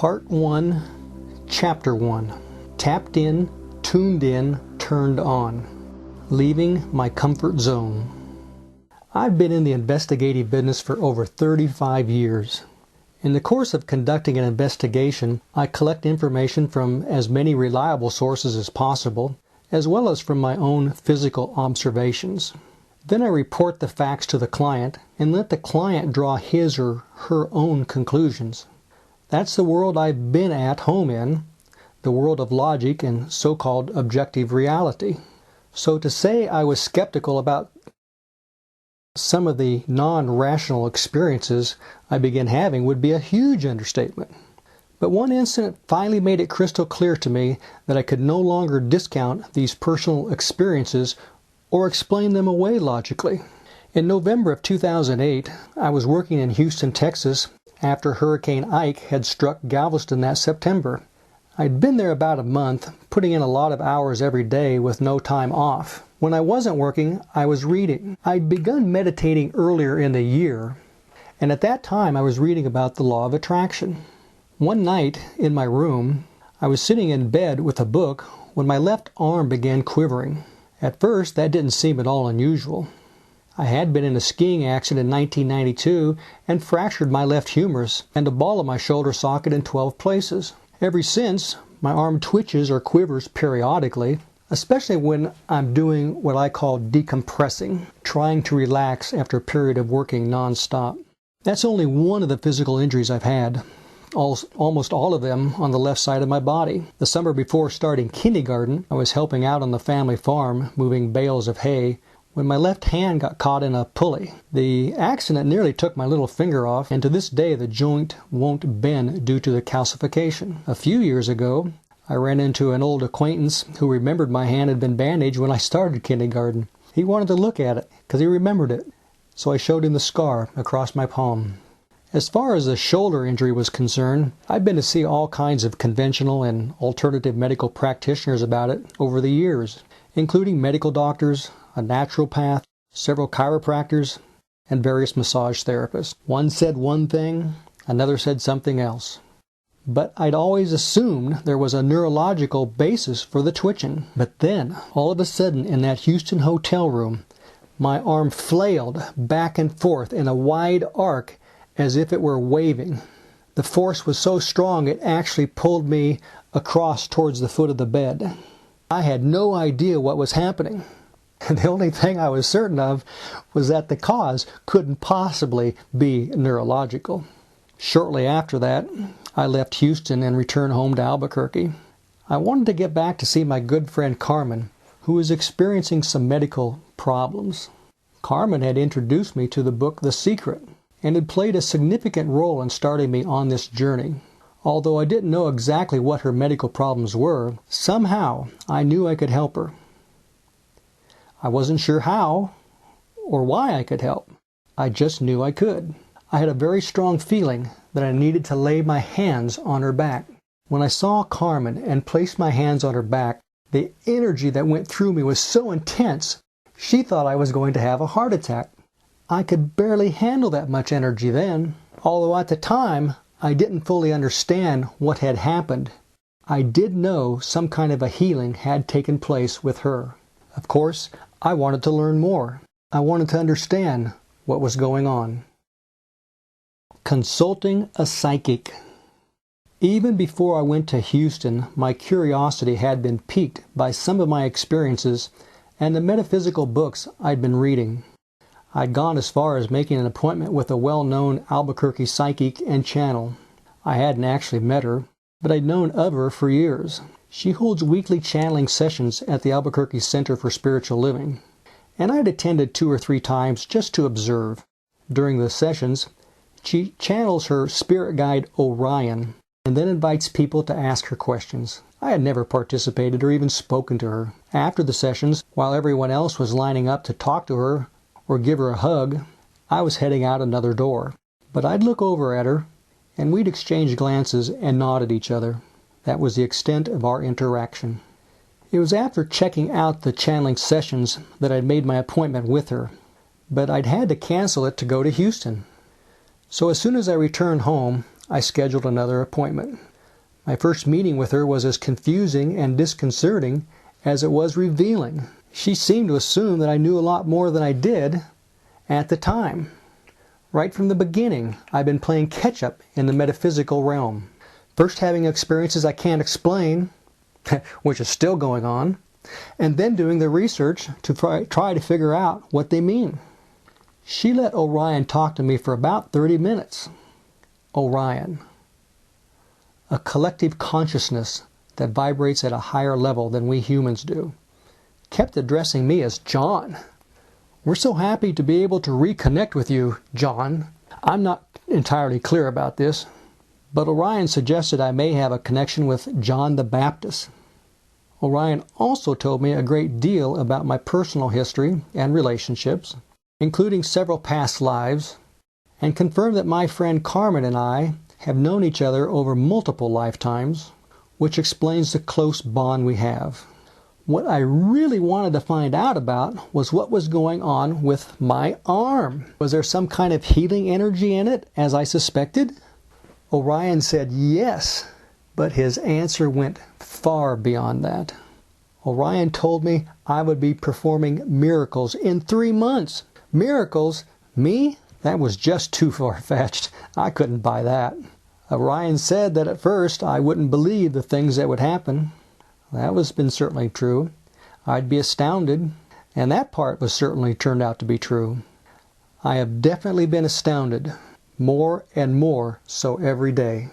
Part 1, Chapter 1. Tapped in, tuned in, turned on. Leaving my comfort zone. I've been in the investigative business for over 35 years. In the course of conducting an investigation, I collect information from as many reliable sources as possible, as well as from my own physical observations. Then I report the facts to the client and let the client draw his or her own conclusions. That's the world I've been at home in, the world of logic and so-called objective reality. So to say I was skeptical about some of the non-rational experiences I began having would be a huge understatement. But one incident finally made it crystal clear to me that I could no longer discount these personal experiences or explain them away logically. In November of 2008, I was working in Houston, Texas, after Hurricane Ike had struck Galveston that September. I'd been there about a month, putting in a lot of hours every day with no time off. When I wasn't working, I was reading. I'd begun meditating earlier in the year, and at that time I was reading about the law of attraction. One night, in my room, I was sitting in bed with a book when my left arm began quivering. At first, that didn't seem at all unusual. I had been in a skiing accident in 1992 and fractured my left humerus and a ball of my shoulder socket in 12 places. Ever since, my arm twitches or quivers periodically, especially when I'm doing what I call decompressing, trying to relax after a period of working non-stop. That's only one of the physical injuries I've had, almost all of them on the left side of my body. The summer before starting kindergarten, I was helping out on the family farm, moving bales of hay, when my left hand got caught in a pulley. The accident nearly took my little finger off, and to this day the joint won't bend due to the calcification. A few years ago, I ran into an old acquaintance who remembered my hand had been bandaged when I started kindergarten. He wanted to look at it because he remembered it, so I showed him the scar across my palm. As far as the shoulder injury was concerned, I've been to see all kinds of conventional and alternative medical practitioners about it over the years, including medical doctors, a naturopath, several chiropractors, and various massage therapists. One said one thing, another said something else. But I'd always assumed there was a neurological basis for the twitching. But then, all of a sudden, in that Houston hotel room, my arm flailed back and forth in a wide arc as if it were waving. The force was so strong it actually pulled me across towards the foot of the bed. I had no idea what was happening. And the only thing I was certain of was that the cause couldn't possibly be neurological. Shortly after that, I left Houston and returned home to Albuquerque. I wanted to get back to see my good friend Carmen, who was experiencing some medical problems. Carmen had introduced me to the book The Secret and had played a significant role in starting me on this journey. Although I didn't know exactly what her medical problems were, somehow I knew I could help her. I wasn't sure how or why I could help. I just knew I could. I had a very strong feeling that I needed to lay my hands on her back. When I saw Carmen and placed my hands on her back, the energy that went through me was so intense, she thought I was going to have a heart attack. I could barely handle that much energy then, although at the time I didn't fully understand what had happened. I did know some kind of a healing had taken place with her. Of course, I wanted to learn more. I wanted to understand what was going on. Consulting a psychic. Even before I went to Houston, my curiosity had been piqued by some of my experiences and the metaphysical books I'd been reading. I'd gone as far as making an appointment with a well-known Albuquerque psychic and channel. I hadn't actually met her, but I'd known of her for years. She holds weekly channeling sessions at the Albuquerque Center for Spiritual Living, and I'd attended 2 or 3 times just to observe. During the sessions, she channels her spirit guide Orion, and then invites people to ask her questions. I had never participated or even spoken to her. After the sessions, while everyone else was lining up to talk to her or give her a hug, I was heading out another door. But I'd look over at her, and we'd exchange glances and nod at each other. That was the extent of our interaction. It was after checking out the channeling sessions that I'd made my appointment with her, but I'd had to cancel it to go to Houston. So as soon as I returned home, I scheduled another appointment. My first meeting with her was as confusing and disconcerting as it was revealing. She seemed to assume that I knew a lot more than I did at the time. Right from the beginning, I've been playing catch-up in the metaphysical realm. First having experiences I can't explain, which is still going on, and then doing the research to try to figure out what they mean. She let Orion talk to me for about 30 minutes. Orion, a collective consciousness that vibrates at a higher level than we humans do, kept addressing me as John. We're so happy to be able to reconnect with you, John. I'm not entirely clear about this, but Orion suggested I may have a connection with John the Baptist. Orion also told me a great deal about my personal history and relationships, including several past lives, and confirmed that my friend Carmen and I have known each other over multiple lifetimes, which explains the close bond we have. What I really wanted to find out about was what was going on with my arm. Was there some kind of healing energy in it, as I suspected? Orion said yes, but his answer went far beyond that. Orion told me I would be performing miracles in 3 months. Miracles? Me? That was just too far-fetched. I couldn't buy that. Orion said that at first I wouldn't believe the things that would happen. That was been certainly true. I'd be astounded, and that part was certainly turned out to be true. I have definitely been astounded, more and more so every day.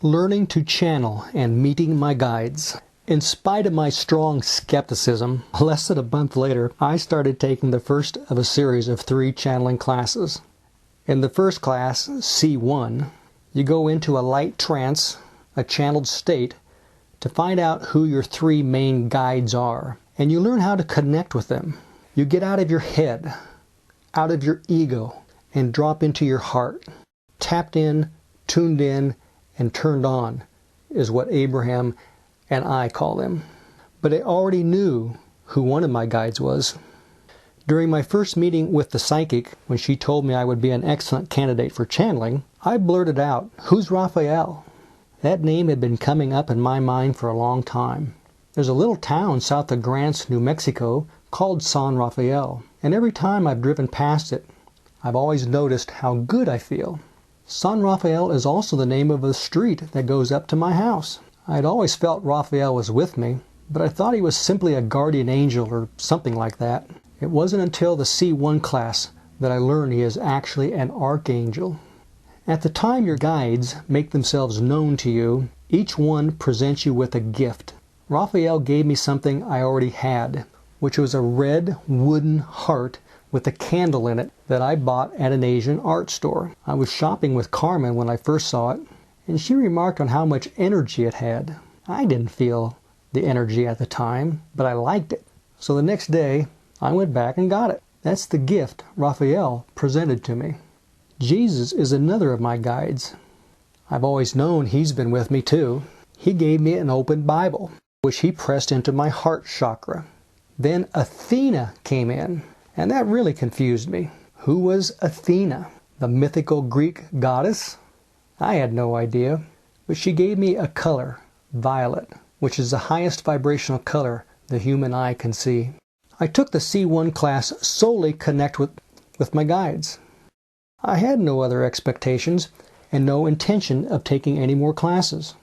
Learning to channel and meeting my guides. In spite of my strong skepticism, less than a month later, I started taking the first of a series of 3 channeling classes. In the first class, C1, you go into a light trance, a channeled state, to find out who your 3 main guides are, and you learn how to connect with them. You get out of your head, out of your ego, and drop into your heart. Tapped in, tuned in, and turned on is what Abraham and I call them. But I already knew who one of my guides was. During my first meeting with the psychic, when she told me I would be an excellent candidate for channeling, I blurted out, "Who's Raphael?" That name had been coming up in my mind for a long time. There's a little town south of Grants, New Mexico, called San Rafael, and every time I've driven past it, I've always noticed how good I feel. San Rafael is also the name of a street that goes up to my house. I'd always felt Raphael was with me, but I thought he was simply a guardian angel or something like that. It wasn't until the C1 class that I learned he is actually an archangel. At the time your guides make themselves known to you, each one presents you with a gift. Raphael gave me something I already had, which was a red wooden heart with a candle in it that I bought at an Asian art store. I was shopping with Carmen when I first saw it, and she remarked on how much energy it had. I didn't feel the energy at the time, but I liked it. So the next day, I went back and got it. That's the gift Raphael presented to me. Jesus is another of my guides. I've always known he's been with me too. He gave me an open Bible, which he pressed into my heart chakra. Then Athena came in, and that really confused me. Who was Athena? The mythical Greek goddess? I had no idea, but she gave me a color, violet, which is the highest vibrational color the human eye can see. I took the C1 class solely connect with my guides. I had no other expectations and no intention of taking any more classes.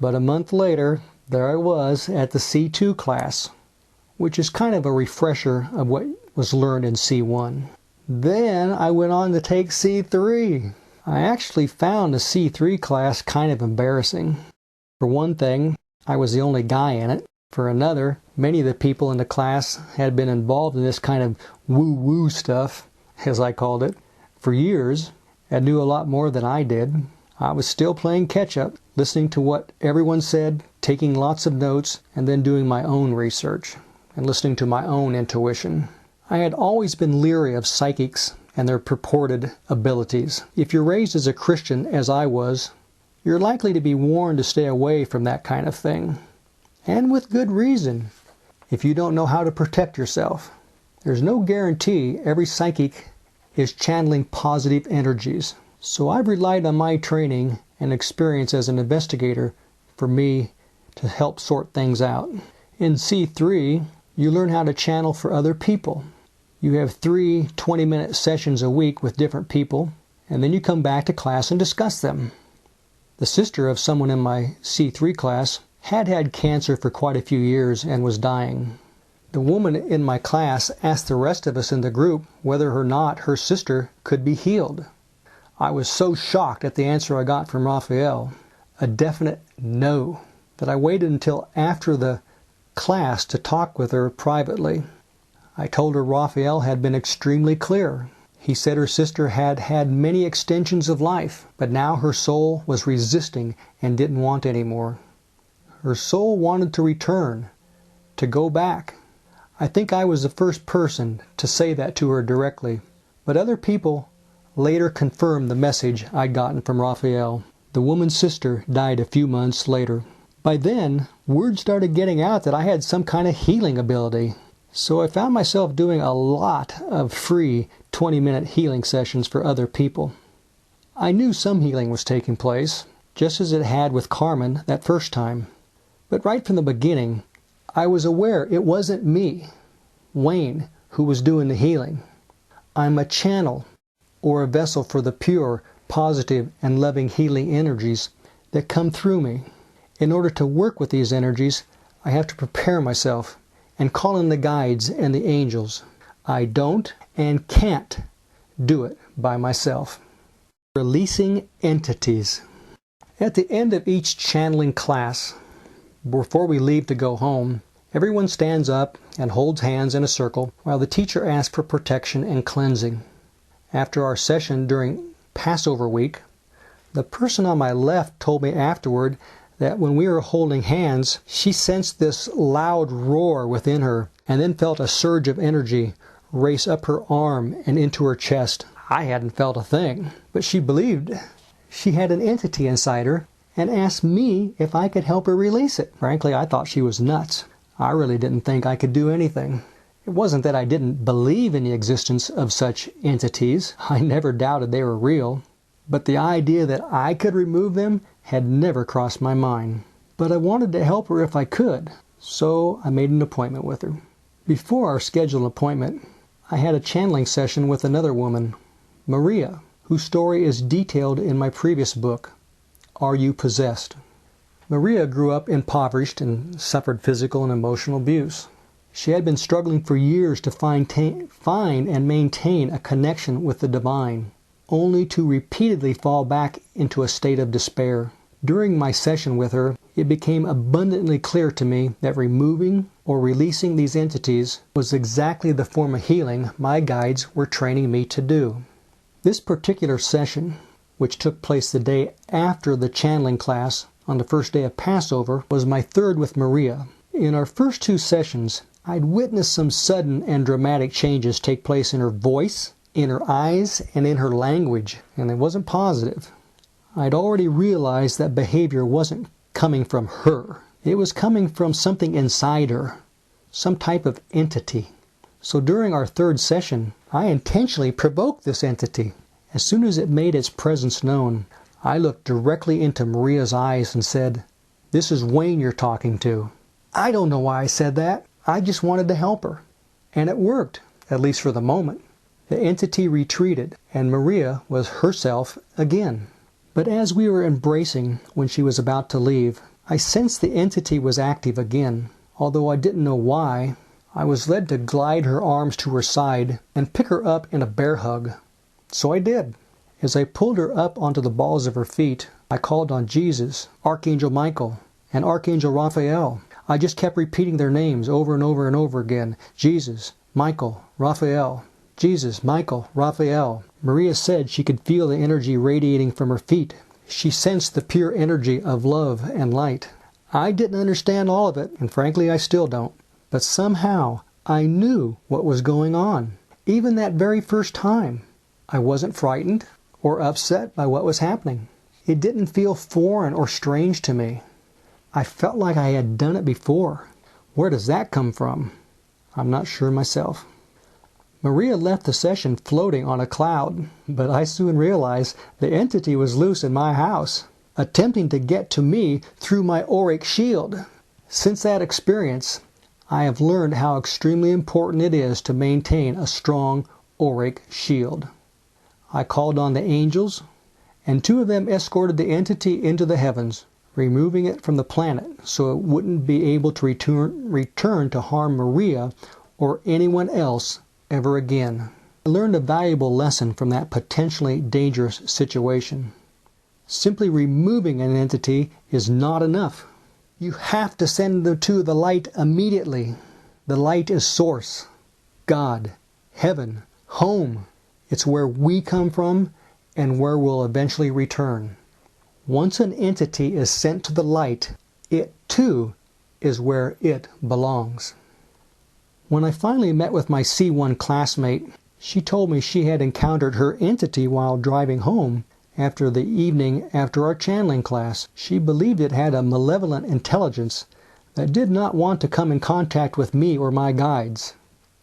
But a month later, there I was at the C2 class, which is kind of a refresher of what was learned in C1. Then I went on to take C3. I actually found the C3 class kind of embarrassing. For one thing, I was the only guy in it. For another, many of the people in the class had been involved in this kind of woo-woo stuff, as I called it, for years, and knew a lot more than I did. I was still playing catch-up, listening to what everyone said, taking lots of notes, and then doing my own research, and listening to my own intuition. I had always been leery of psychics and their purported abilities. If you're raised as a Christian, as I was, you're likely to be warned to stay away from that kind of thing. And with good reason, if you don't know how to protect yourself. There's no guarantee every psychic is channeling positive energies. So I've relied on my training and experience as an investigator for me to help sort things out. In C3, you learn how to channel for other people. You have 3 20-minute sessions a week with different people, and then you come back to class and discuss them. The sister of someone in my C3 class had cancer for quite a few years and was dying. The woman in my class asked the rest of us in the group whether or not her sister could be healed. I was so shocked at the answer I got from Raphael, a definite no, that I waited until after the class to talk with her privately. I told her Raphael had been extremely clear. He said her sister had had many extensions of life, but now her soul was resisting and didn't want any more. Her soul wanted to return, to go back. I think I was the first person to say that to her directly, but other people later confirmed the message I'd gotten from Raphael. The woman's sister died a few months later. By then, word started getting out that I had some kind of healing ability. So I found myself doing a lot of free 20-minute healing sessions for other people. I knew some healing was taking place, just as it had with Carmen that first time. But right from the beginning, I was aware it wasn't me, Wayne, who was doing the healing. I'm a channel, or a vessel for the pure, positive, and loving healing energies that come through me. In order to work with these energies, I have to prepare myself and call in the guides and the angels. I don't and can't do it by myself. Releasing entities. At the end of each channeling class, before we leave to go home, everyone stands up and holds hands in a circle while the teacher asks for protection and cleansing. After our session during Passover week, the person on my left told me afterward that when we were holding hands, she sensed this loud roar within her and then felt a surge of energy race up her arm and into her chest. I hadn't felt a thing, but she believed she had an entity inside her and asked me if I could help her release it. Frankly, I thought she was nuts. I really didn't think I could do anything. It wasn't that I didn't believe in the existence of such entities. I never doubted they were real. But the idea that I could remove them had never crossed my mind. But I wanted to help her if I could, so I made an appointment with her. Before our scheduled appointment, I had a channeling session with another woman, Maria, whose story is detailed in my previous book, Are You Possessed? Maria grew up impoverished and suffered physical and emotional abuse. She had been struggling for years to find and maintain a connection with the divine, only to repeatedly fall back into a state of despair. During my session with her, it became abundantly clear to me that removing or releasing these entities was exactly the form of healing my guides were training me to do. This particular session, which took place the day after the channeling class on the first day of Passover, was my third with Maria. In our first 2 sessions, I'd witnessed some sudden and dramatic changes take place in her voice, in her eyes, and in her language, and it wasn't positive. I'd already realized that behavior wasn't coming from her. It was coming from something inside her, some type of entity. So during our 3rd session, I intentionally provoked this entity. As soon as it made its presence known, I looked directly into Maria's eyes and said, "This is Wayne you're talking to." I don't know why I said that. I just wanted to help her. And it worked, at least for the moment. The entity retreated, and Maria was herself again. But as we were embracing when she was about to leave, I sensed the entity was active again. Although I didn't know why, I was led to glide her arms to her side and pick her up in a bear hug. So I did. As I pulled her up onto the balls of her feet, I called on Jesus, Archangel Michael, and Archangel Raphael. I just kept repeating their names over and over and over again. Jesus, Michael, Raphael. Jesus, Michael, Raphael. Maria said she could feel the energy radiating from her feet. She sensed the pure energy of love and light. I didn't understand all of it, and frankly I still don't. But somehow I knew what was going on. Even that very first time, I wasn't frightened or upset by what was happening. It didn't feel foreign or strange to me. I felt like I had done it before. Where does that come from? I'm not sure myself. Maria left the session floating on a cloud, but I soon realized the entity was loose in my house. attempting to get to me through my auric shield. Since that experience, I have learned how extremely important it is to maintain a strong auric shield. I called on the angels, and 2 of them escorted the entity into the heavens, removing it from the planet so it wouldn't be able to return to harm Maria or anyone else ever again. I learned a valuable lesson from that potentially dangerous situation. Simply removing an entity is not enough. You have to send them to the light immediately. The light is source, God, heaven, home. It's where we come from and where we'll eventually return. Once an entity is sent to the light, it too is where it belongs. When I finally met with my C1 classmate, she told me she had encountered her entity while driving home after the evening after our channeling class. She believed it had a malevolent intelligence that did not want to come in contact with me or my guides.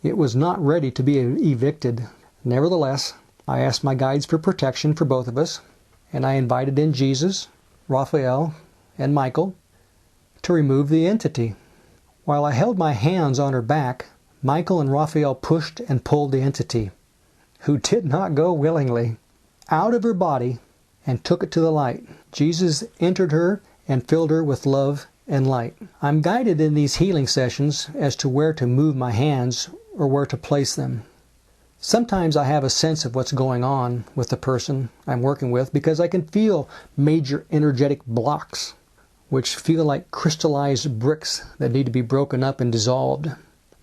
It was not ready to be evicted. Nevertheless, I asked my guides for protection for both of us, and I invited in Jesus, Raphael, and Michael to remove the entity. While I held my hands on her back, Michael and Raphael pushed and pulled the entity, who did not go willingly, out of her body and took it to the light. Jesus entered her and filled her with love and light. I'm guided in these healing sessions as to where to move my hands or where to place them. Sometimes I have a sense of what's going on with the person I'm working with because I can feel major energetic blocks, which feel like crystallized bricks that need to be broken up and dissolved.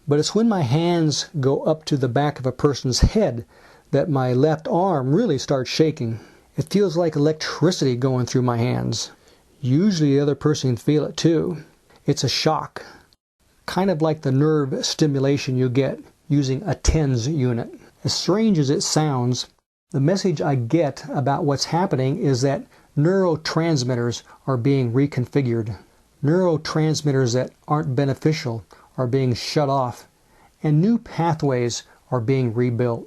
But it's when my hands go up to the back of a person's head that my left arm really starts shaking. It feels like electricity going through my hands. Usually the other person can feel it too. It's a shock, kind of like the nerve stimulation you get using a TENS unit. As strange as it sounds, the message I get about what's happening is that neurotransmitters are being reconfigured. Neurotransmitters that aren't beneficial are being shut off, and new pathways are being rebuilt.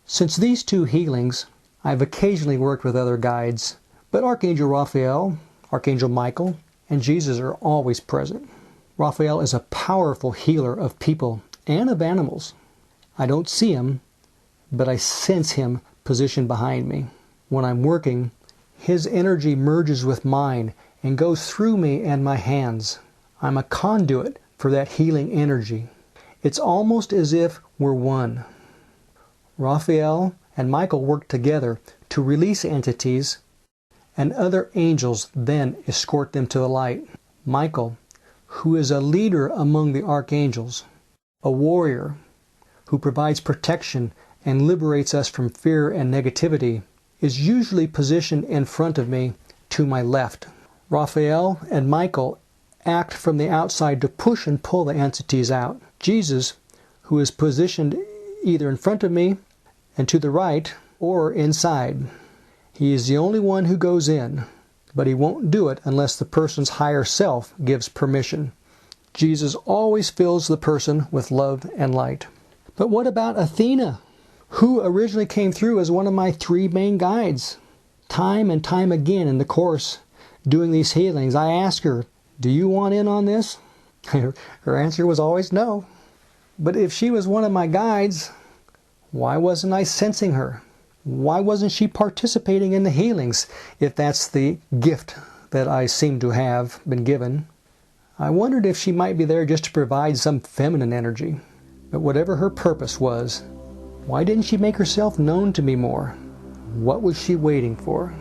Since these 2 healings, I've occasionally worked with other guides, but Archangel Raphael, Archangel Michael, and Jesus are always present. Raphael is a powerful healer of people and of animals. I don't see him, but I sense him positioned behind me. When I'm working, his energy merges with mine and goes through me and my hands. I'm a conduit for that healing energy. It's almost as if we're one. Raphael and Michael work together to release entities, and other angels then escort them to the light. Michael, who is a leader among the archangels, a warrior who provides protection and liberates us from fear and negativity, is usually positioned in front of me to my left. Raphael and Michael act from the outside to push and pull the entities out. Jesus, who is positioned either in front of me and to the right or inside. He is the only one who goes in, but he won't do it unless the person's higher self gives permission. Jesus always fills the person with love and light. But what about Athena, who originally came through as one of my 3 main guides? Time and time again in the course doing these healings, I asked her, "Do you want in on this?" Her answer was always no. But if she was one of my guides, why wasn't I sensing her? Why wasn't she participating in the healings, if that's the gift that I seem to have been given? I wondered if she might be there just to provide some feminine energy. But whatever her purpose was, why didn't she make herself known to me more? What was she waiting for?